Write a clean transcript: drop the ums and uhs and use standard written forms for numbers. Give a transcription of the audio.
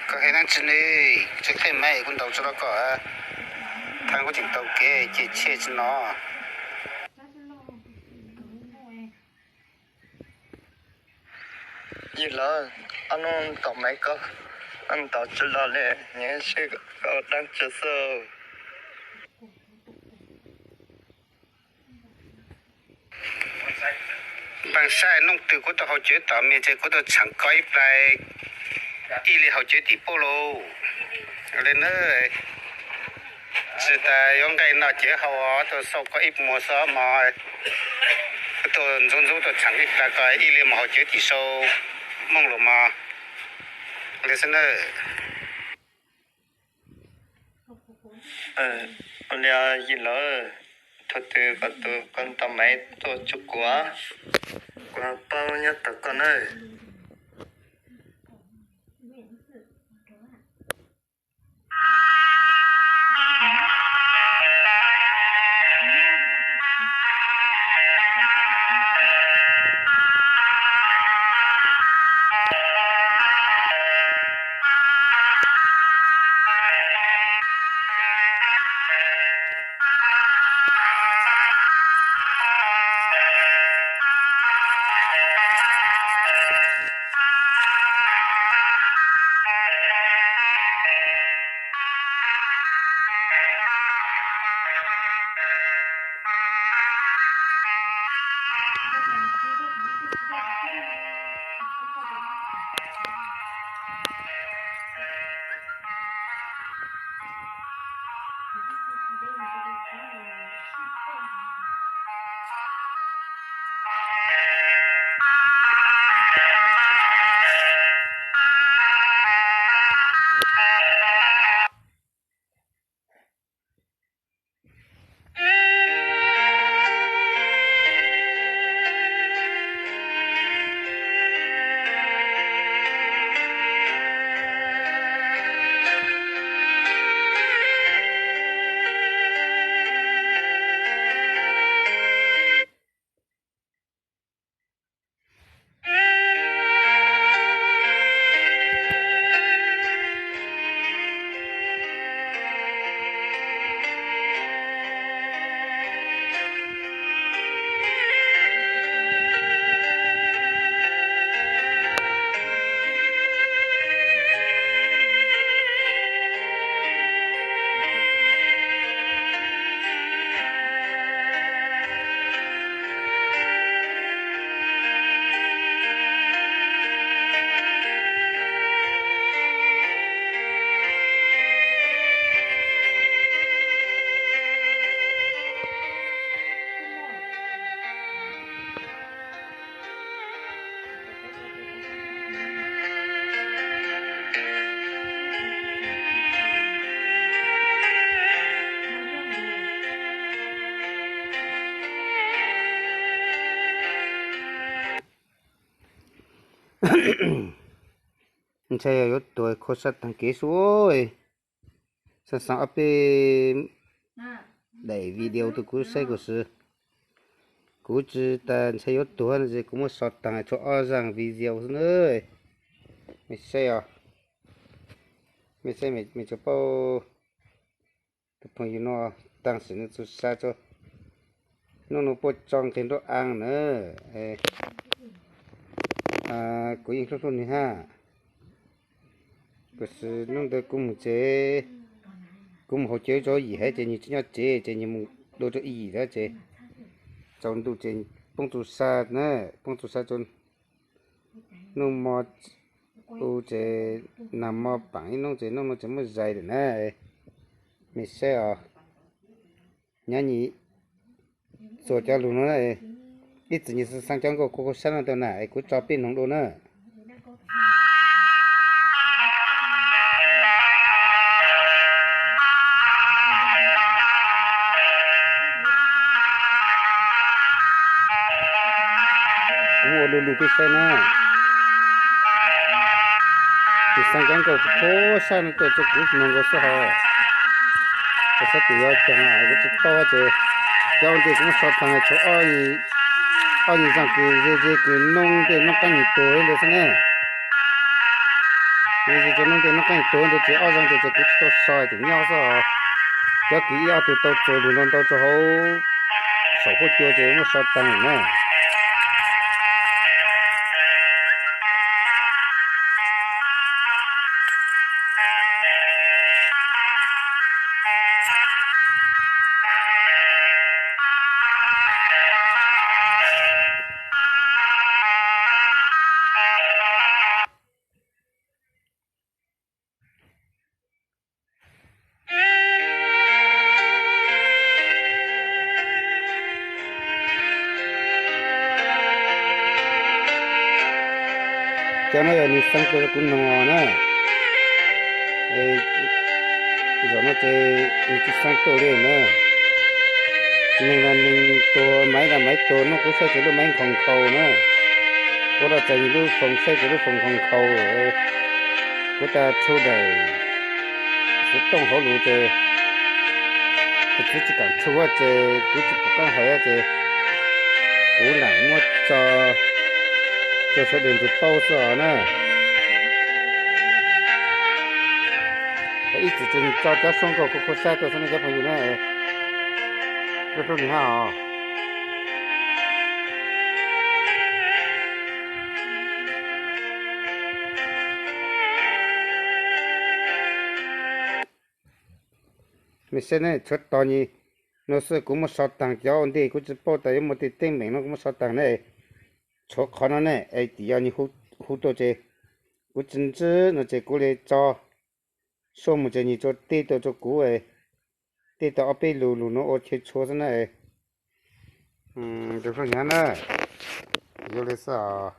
có hay năng chân đi chắc thêm mấy con đầu cho nó có thằng có chỉnh tàu kia chỉ chia cho nó gì là anh tao mấy cái anh tao chỉ là lẽ nhớ sẽ có đang chờ sơ bằng sai nông từ của tao họ chế tạo mình chơi của tao chẳng coi lại đi li họ chế thì polo lên nữa sự ta用cái nào chế họ tao sau có ít mua số mà tao dùng dùng tao chẳng ít là cái đi li mà họ chế thì sau mong rồi mà lên nữa anh là gì là thôi từ con tao mấy tôi chụp quá bao nhiêu tao con ơi chơi ở tuổi khó sát thằng kế suối sao sao up đẩy video từ cuối xây của sự cú chỉ ta chơi ở tuổi là gì cũng một sọt thằng cho ở rằng video nữa mình xây à mình cho bao tụi phong nó tăng sự nó chút xa cho nó bớt trong cái đó ăn nữa có những số này ha cái nó được cũng chế cũng hỗ trợ cho gì hết chế như chỉ chế như một đồ cho gì đó chế trong đồ chế bông tu sa nữa bông tu sa cho nó mò đồ chế nằm mò bảng nó chế nó chế mới dài được nè mình sẽ nhá nhỉ rồi cho luôn nó này ít như sang trong cô sang nó tao này cô cho pin không đồ nữa mua lulu cái xe nè thì sang trong cổ phố sang cổ chỗ cũ nó có số họ cái số tiền chẳng hạn cái chỗ to chứ cho thì cũng số thằng chỗ ơi rằng cứ nông thì nó có nhiều tuổi rồi thế này 就是这弄点那更多的这二上这估计都少一点鸟是啊，要给要都到走路上到之后，守护丢这么少当呢。叫那要你生活的功能啊呢，让那这你去生多的呢，你多买多，那不是这都买空口呢，我那这一路风晒这都风空口我得出来是东好路这，自己敢出啊这，估计不敢还要这，我冷么着。这说点子到是啊呢，一直真找家双口口晒都是那些朋友呢，这说你看啊，没事呢，出到你那是给我们少当交的，估计报道又没得证明了，给我们少当呢，出可能呢，底下你好多这，我真正那这过来找。说么子你做对到做古哎，对到阿贝路那我去错着呢哎，就说人呢，有的是啊。